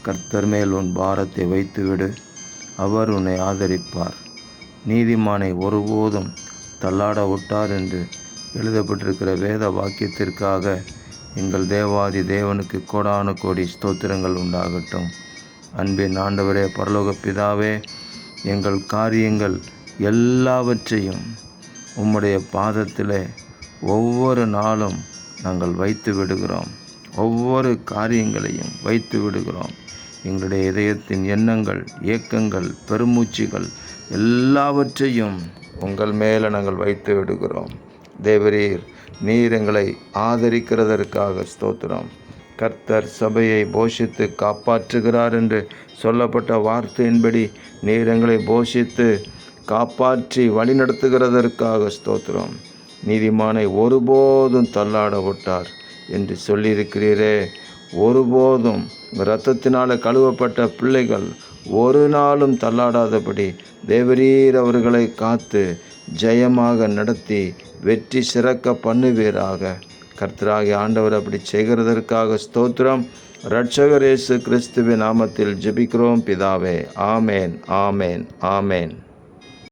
கர்த்தர் மேல் உன் பாரத்தை வைத்துவிடு, அவர் உன்னை ஆதரிப்பார். நீதிமானை ஒருபோதும் தள்ளாட விட்டார் என்று எழுதப்பட்டிருக்கிற வேத வாக்கியத்திற்காக எங்கள் தேவாதி தேவனுக்கு கோடான கோடி ஸ்தோத்திரங்கள் உண்டாகட்டும். அன்பின் ஆண்டவரே, பரலோக பிதாவே, எங்கள் காரியங்கள் எல்லாவற்றையும் உம்முடைய பாதத்திலே ஒவ்வொரு நாளும் நாங்கள் வைத்து விடுகிறோம். ஒவ்வொரு காரியங்களையும் வைத்து விடுகிறோம். எங்களுடைய இதயத்தின் எண்ணங்கள், ஏக்கங்கள், பெருமூச்சுகள் எல்லாவற்றையும் உங்கள் மேலே நாங்கள் வைத்து விடுகிறோம். தேவரீர், நீர் எங்களை ஆதரிக்கிறதற்காக ஸ்தோத்திரம். கர்த்தர் சபையை போஷித்து காப்பாற்றுகிறார் என்று சொல்லப்பட்ட வார்த்தையின்படி நீர் எங்களை போஷித்து காப்பாற்றி வழிநடத்துகிறதற்காக ஸ்தோத்திரம். நீதிமானை ஒருபோதும் தள்ளாட விட்டார் என்று சொல்லியிருக்கிறீரே. ஒருபோதும் இரத்தத்தினால் கழுவப்பட்ட பிள்ளைகள் ஒரு நாளும் தள்ளாடாதபடி தேவரீர் அவர்களை காத்து ஜெயமாக நடத்தி வெற்றி சிறக்க பண்ணுவீராக. கர்த்தராகிய ஆண்டவர் அப்படி செய்கிறதற்காக ஸ்தோத்திரம். இரட்சகர் இயேசு கிறிஸ்துவின் நாமத்தில் ஜெபிக்கிறோம் பிதாவே. ஆமேன், ஆமேன், ஆமேன்.